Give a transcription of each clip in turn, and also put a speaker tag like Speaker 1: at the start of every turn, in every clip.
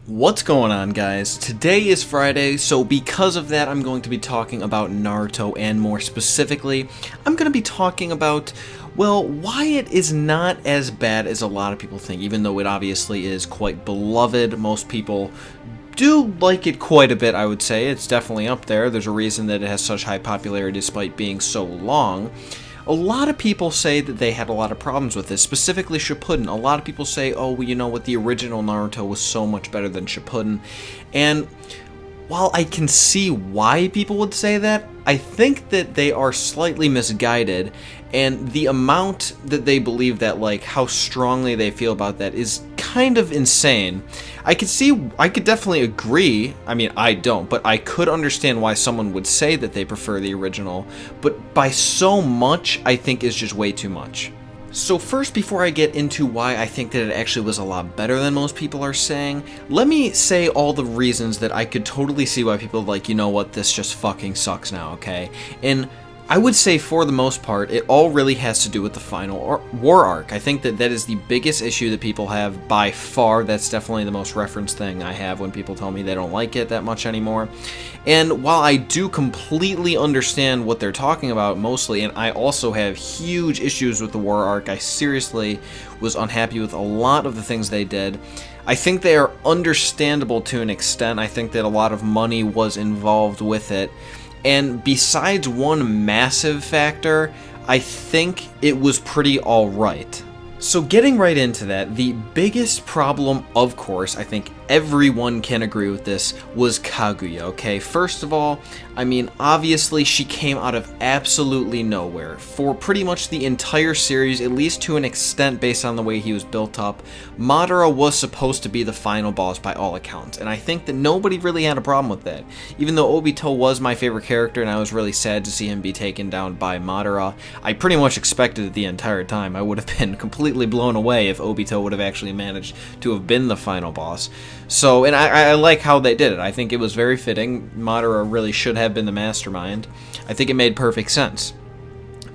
Speaker 1: What's going on, guys? Today is Friday, so because of that I'm going to be talking about Naruto, and more specifically, I'm going to be talking about, well, why it is not as bad as a lot of people think, even though it obviously is quite beloved. Most people do like it quite a bit, I would say. It's definitely up there. There's a reason that it has such high popularity despite being so long. A lot of people say that they had a lot of problems with this, specifically Shippuden. A lot of people say, oh, well, you know what, the original Naruto was so much better than Shippuden. And while I can see why people would say that, I think that they are slightly misguided, and the amount that they believe that, like, how strongly they feel about that is kind of insane. I could definitely agree. I mean, I don't, but I could understand why someone would say that they prefer the original, but by so much, I think is just way too much. So first, before I get into why I think that it actually was a lot better than most people are saying, let me say all the reasons that I could totally see why people are like, you know what, this just fucking sucks now, okay? And I would say for the most part, it all really has to do with the final war arc. I think that that is the biggest issue that people have by far. That's definitely the most referenced thing I have when people tell me they don't like it that much anymore. And while I do completely understand what they're talking about mostly, and I also have huge issues with the war arc, I seriously was unhappy with a lot of the things they did. I think they are understandable to an extent. I think that a lot of money was involved with it. And besides one massive factor, I think it was pretty alright. So getting right into that, the biggest problem, of course, I think everyone can agree with this, was Kaguya, okay? First of all, I mean, obviously she came out of absolutely nowhere. For pretty much the entire series, at least to an extent based on the way he was built up, Madara was supposed to be the final boss by all accounts, and I think that nobody really had a problem with that. Even though Obito was my favorite character and I was really sad to see him be taken down by Madara, I pretty much expected it the entire time. I would have been completely blown away if Obito would have actually managed to have been the final boss. So, and I like how they did it. I think it was very fitting. Madara really should have been the mastermind. I think it made perfect sense.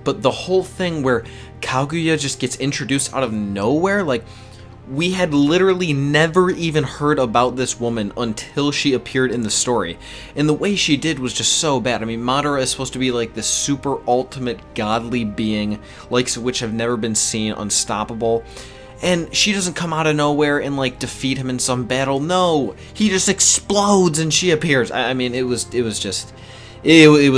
Speaker 1: But the whole thing where Kaguya just gets introduced out of nowhere, like, we had literally never even heard about this woman until she appeared in the story. And the way she did was just so bad. I mean, Madara is supposed to be like this super ultimate godly being, likes of which have never been seen, unstoppable. And she doesn't come out of nowhere and, like, defeat him in some battle. No, he just explodes and she appears. I mean, it was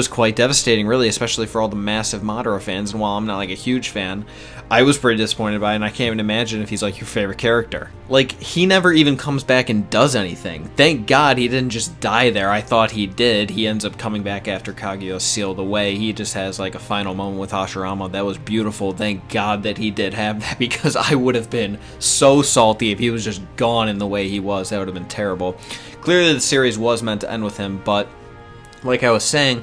Speaker 1: quite devastating, really, especially for all the massive Madara fans. And while I'm not, like, a huge fan, I was pretty disappointed by it, and I can't even imagine if he's, like, your favorite character. Like, he never even comes back and does anything. Thank God he didn't just die there. I thought he did. He ends up coming back after Kaguya sealed away. He just has, like, a final moment with Hashirama. That was beautiful. Thank God that he did have that, because I would have been so salty if he was just gone in the way he was. That would have been terrible. Clearly, the series was meant to end with him, but like I was saying,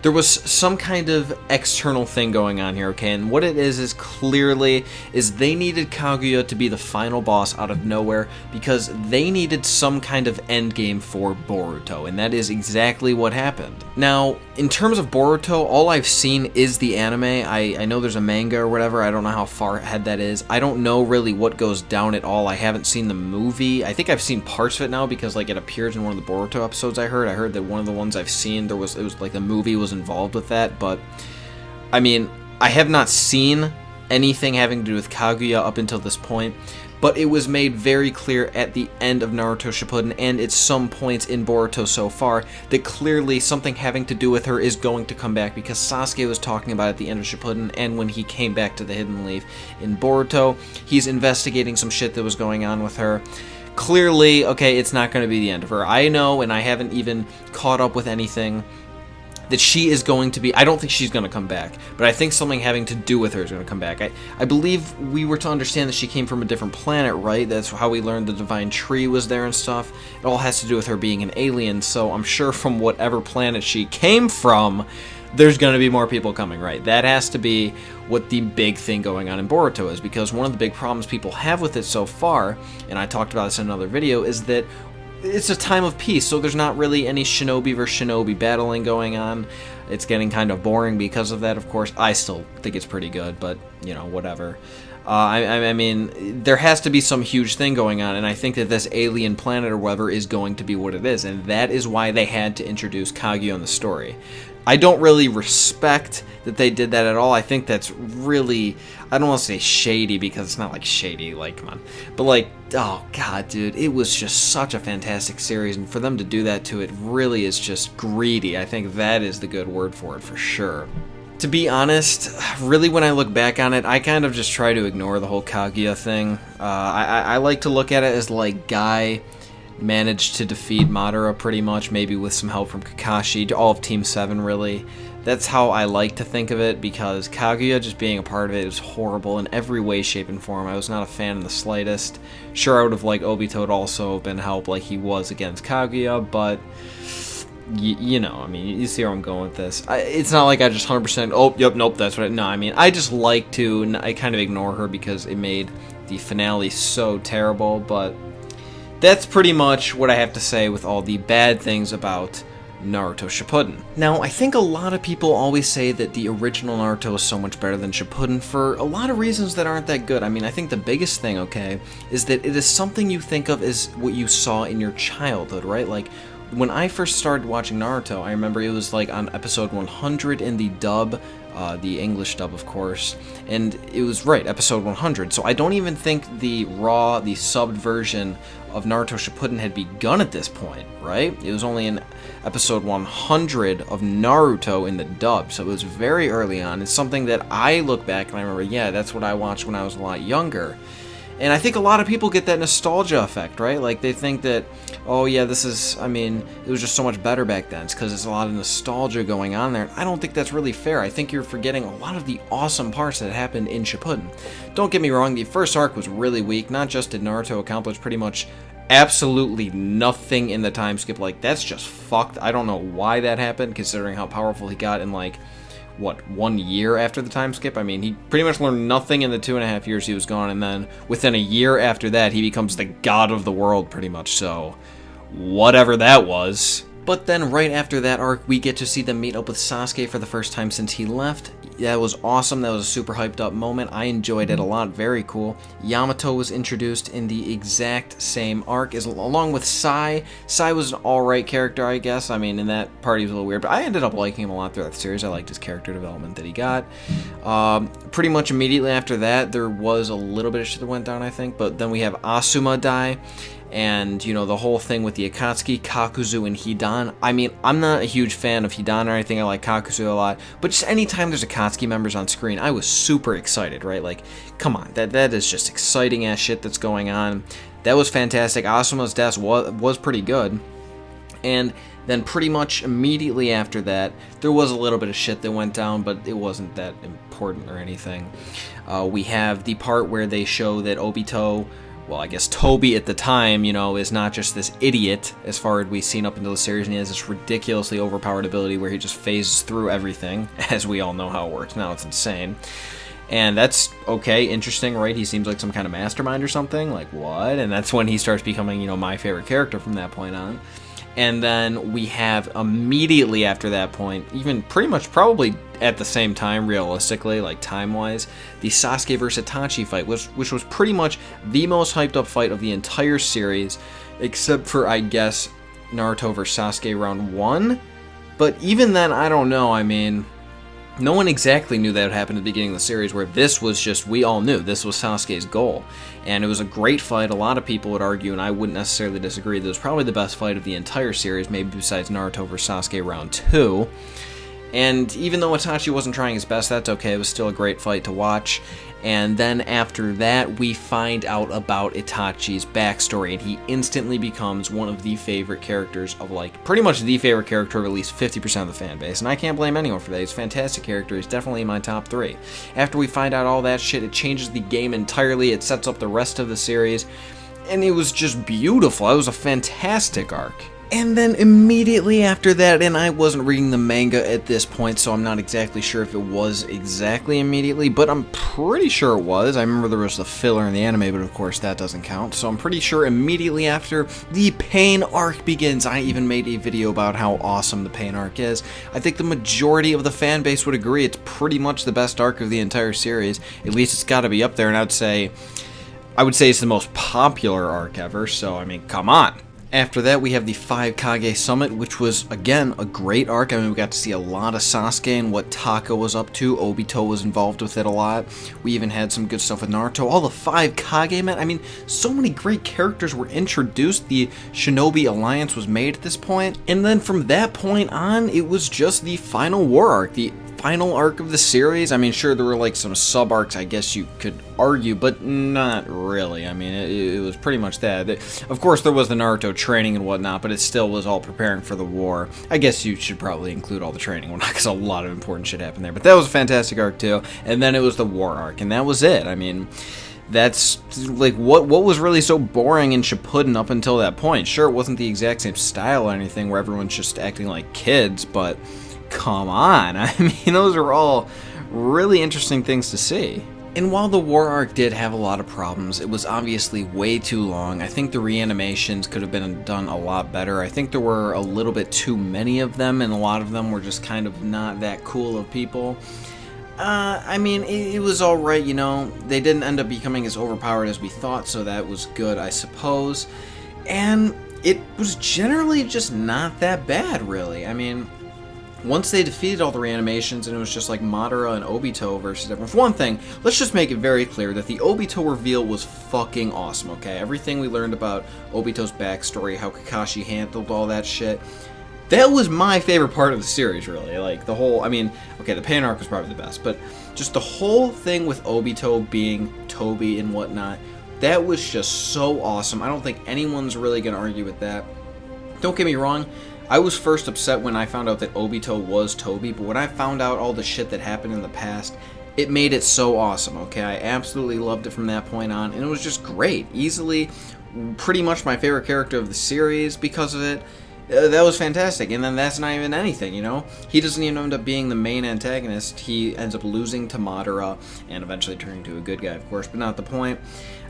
Speaker 1: there was some kind of external thing going on here, okay? And what it is clearly they needed Kaguya to be the final boss out of nowhere because they needed some kind of endgame for Boruto, and that is exactly what happened. Now, in terms of Boruto, all I've seen is the anime. I know there's a manga or whatever. I don't know how far ahead that is. I don't know really what goes down at all. I haven't seen the movie. I think I've seen parts of it now because, like, it appears in one of the Boruto episodes I heard that one of the ones I've seen, it was like the movie was involved with that, but I mean, I have not seen anything having to do with Kaguya up until this point, but it was made very clear at the end of Naruto Shippuden and at some points in Boruto so far that clearly something having to do with her is going to come back, because Sasuke was talking about it at the end of Shippuden, and when he came back to the Hidden Leaf in Boruto, he's investigating some shit that was going on with her. Clearly, okay, it's not going to be the end of her. I know, and I haven't even caught up with anything, that she is going to be, I don't think she's going to come back, but I think something having to do with her is going to come back. I believe we were to understand that she came from a different planet, right? That's how we learned the Divine Tree was there and stuff. It all has to do with her being an alien, so I'm sure from whatever planet she came from, there's going to be more people coming, right? That has to be what the big thing going on in Boruto is, because one of the big problems people have with it so far, and I talked about this in another video, is that it's a time of peace, so there's not really any shinobi versus shinobi battling going on. It's getting kind of boring because of that, of course. I still think it's pretty good, but, you know, whatever. I mean, there has to be some huge thing going on, and I think that this alien planet or whatever is going to be what it is, and that is why they had to introduce Kaguya in the story. I don't really respect that they did that at all. I think that's really, I don't want to say shady, because it's not like shady, like, come on. But like, oh god, dude, it was just such a fantastic series, and for them to do that to it really is just greedy. I think that is the good word for it, for sure. To be honest, really when I look back on it, I kind of just try to ignore the whole Kaguya thing. I like to look at it as like Guy managed to defeat Madara pretty much, maybe with some help from Kakashi, all of Team 7 really. That's how I like to think of it, because Kaguya just being a part of it was horrible in every way, shape, and form. I was not a fan in the slightest. Sure, I would have liked Obito to also been help like he was against Kaguya, but you know, I mean, you see where I'm going with this. It's not like I just 100%, oh, yep, nope, that's what no, I mean, I just like to, I kind of ignore her because it made the finale so terrible, but that's pretty much what I have to say with all the bad things about Naruto Shippuden. Now, I think a lot of people always say that the original Naruto is so much better than Shippuden for a lot of reasons that aren't that good. I mean, I think the biggest thing, okay, is that it is something you think of as what you saw in your childhood, right? Like, when I first started watching Naruto, I remember it was like on episode 100 in the dub, the English dub, of course, and it was right, episode 100, so I don't even think the raw, the subbed version of Naruto Shippuden had begun at this point, right? It was only in episode 100 of Naruto in the dub, so it was very early on. It's something that I look back and I remember, yeah, that's what I watched when I was a lot younger. And I think a lot of people get that nostalgia effect, right? Like, they think that, oh yeah, this is, I mean, it was just so much better back then. It's because there's a lot of nostalgia going on there. I don't think that's really fair. I think you're forgetting a lot of the awesome parts that happened in Shippuden. Don't get me wrong, the first arc was really weak. Not just did Naruto accomplish pretty much absolutely nothing in the time skip. Like, that's just fucked. I don't know why that happened, considering how powerful he got in, like, what, 1 year after the time skip? I mean, he pretty much learned nothing in the 2.5 years he was gone, and then within a year after that, he becomes the god of the world, pretty much, so whatever that was. But then right after that arc, we get to see them meet up with Sasuke for the first time since he left. That was awesome. That was a super hyped up moment. I enjoyed it a lot. Very cool. Yamato was introduced in the exact same arc, along with Sai. Sai was an alright character, I guess. I mean, in that part he was a little weird, but I ended up liking him a lot throughout the series. I liked his character development that he got. Pretty much immediately after that, there was a little bit of shit that went down, I think, but then we have Asuma die. And, you know, the whole thing with the Akatsuki, Kakuzu, and Hidan. I mean, I'm not a huge fan of Hidan or anything. I like Kakuzu a lot. But just anytime there's Akatsuki members on screen, I was super excited, right? Like, come on. That is just exciting-ass shit that's going on. That was fantastic. Asuma's death was pretty good. And then pretty much immediately after that, there was a little bit of shit that went down, but it wasn't that important or anything. We have the part where they show that Obito... well, I guess Toby at the time, you know, is not just this idiot as far as we've seen up until the series, and he has this ridiculously overpowered ability where he just phases through everything, as we all know how it works now. It's insane. And that's okay, interesting, right? He seems like some kind of mastermind or something, like what? And that's when he starts becoming, you know, my favorite character from that point on. And then we have immediately after that point, even pretty much probably at the same time, realistically, like time-wise, the Sasuke vs. Itachi fight, which was pretty much the most hyped up fight of the entire series, except for, I guess, Naruto vs. Sasuke round 1. But even then, I don't know, I mean... no one exactly knew that would happen at the beginning of the series, where this was just, we all knew, this was Sasuke's goal. And it was a great fight. A lot of people would argue, and I wouldn't necessarily disagree, that it was probably the best fight of the entire series, maybe besides Naruto vs. Sasuke round 2. And even though Itachi wasn't trying his best, that's okay, it was still a great fight to watch. And then after that, we find out about Itachi's backstory, and he instantly becomes one of the favorite characters of, like, pretty much the favorite character of at least 50% of the fan base. And I can't blame anyone for that. He's a fantastic character. He's definitely in my top 3. After we find out all that shit, it changes the game entirely. It sets up the rest of the series. And it was just beautiful. It was a fantastic arc. And then immediately after that, and I wasn't reading the manga at this point, so I'm not exactly sure if it was exactly immediately, but I'm pretty sure it was. I remember there was the filler in the anime, but of course that doesn't count. So I'm pretty sure immediately after, the Pain arc begins. I even made a video about how awesome the Pain arc is. I think the majority of the fan base would agree it's pretty much the best arc of the entire series. At least it's got to be up there, and I would say it's the most popular arc ever, so I mean, come on. After that, we have the 5 Kage Summit, which was, again, a great arc. I mean, we got to see a lot of Sasuke and what Taka was up to. Obito was involved with it a lot. We even had some good stuff with Naruto. All the 5 Kage men. I mean, so many great characters were introduced. The Shinobi Alliance was made at this point. And then from that point on, it was just the final war arc. The final arc of the series. I mean, sure, there were like some sub-arcs, I guess you could argue, but not really. I mean, it was pretty much that. Of course, there was the Naruto training and whatnot, but it still was all preparing for the war. I guess you should probably include all the training and whatnot, because a lot of important shit happened there. But that was a fantastic arc, too. And then it was the war arc, and that was it. I mean, that's, like, what was really so boring in Shippuden up until that point? Sure, it wasn't the exact same style or anything, where everyone's just acting like kids, but come on. I mean, those are all really interesting things to see. And while the war arc did have a lot of problems, it was obviously way too long. I think the reanimations could have been done a lot better. I think there were a little bit too many of them, and a lot of them were just kind of not that cool of people. I mean, it was alright, you know. They didn't end up becoming as overpowered as we thought, so that was good, I suppose. And it was generally just not that bad, really. I mean, once they defeated all the reanimations and it was just like Madara and Obito versus everyone. For one thing, let's just make it very clear that the Obito reveal was fucking awesome, okay? Everything we learned about Obito's backstory, how Kakashi handled all that shit, that was my favorite part of the series, really. Like, the whole, I mean, okay, the Pain arc was probably the best, but just the whole thing with Obito being Toby and whatnot, that was just so awesome. I don't think anyone's really gonna argue with that. Don't get me wrong, I was first upset when I found out that Obito was Toby, but when I found out all the shit that happened in the past, it made it so awesome, okay? I absolutely loved it from that point on, and it was just great. Easily, pretty much my favorite character of the series because of it. That was fantastic, and then that's not even anything, you know? He doesn't even end up being the main antagonist. He ends up losing to Madara, and eventually turning to a good guy, of course, but not the point.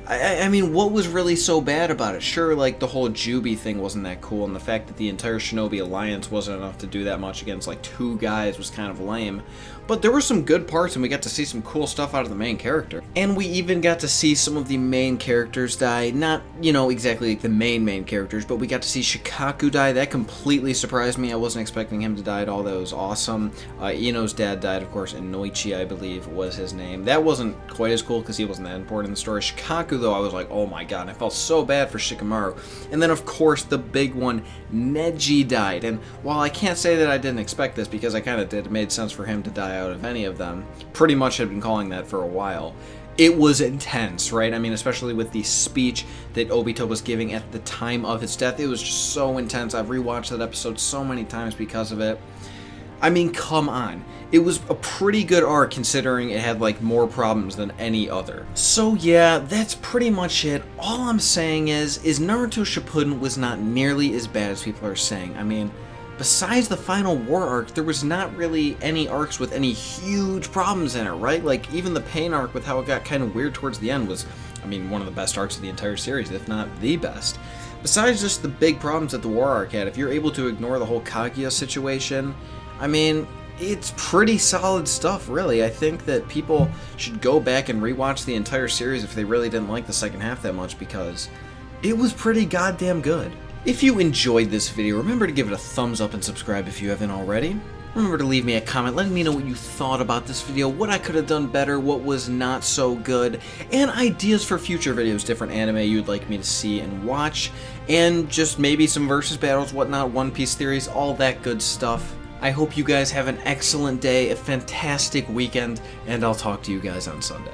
Speaker 1: I mean, what was really so bad about it? Sure, like, the whole Jubi thing wasn't that cool, and the fact that the entire Shinobi Alliance wasn't enough to do that much against, like, 2 guys was kind of lame. But there were some good parts, and we got to see some cool stuff out of the main character. And we even got to see some of the main characters die. Not, you know, exactly like the main characters, but we got to see Shikaku die. That completely surprised me. I wasn't expecting him to die at all. That was awesome. Ino's dad died, of course, and Noichi, I believe, was his name. That wasn't quite as cool because he wasn't that important in the story. Shikaku, though, I was like, oh my god, I felt so bad for Shikamaru. And then, of course, the big one, Neji died. And while I can't say that I didn't expect this, because I kind of did, it made sense for him to die out of any of them. Pretty much had been calling that for a while. It was intense, right? I mean, especially with the speech that Obito was giving at the time of his death. It was just so intense. I've rewatched that episode so many times because of it. I mean, come on. It was a pretty good arc considering it had, like, more problems than any other. So yeah, that's pretty much it. All I'm saying is Naruto Shippuden was not nearly as bad as people are saying. I mean, besides the final war arc, there was not really any arcs with any huge problems in it, right? Like, even the Pain arc with how it got kind of weird towards the end was, I mean, one of the best arcs of the entire series, if not the best. Besides just the big problems that the war arc had, if you're able to ignore the whole Kaguya situation, I mean, it's pretty solid stuff, really. I think that people should go back and rewatch the entire series if they really didn't like the second half that much, because it was pretty goddamn good. If you enjoyed this video, remember to give it a thumbs up and subscribe if you haven't already. Remember to leave me a comment letting me know what you thought about this video, what I could have done better, what was not so good, and ideas for future videos, different anime you'd like me to see and watch, and just maybe some versus battles, whatnot, One Piece theories, all that good stuff. I hope you guys have an excellent day, a fantastic weekend, and I'll talk to you guys on Sunday.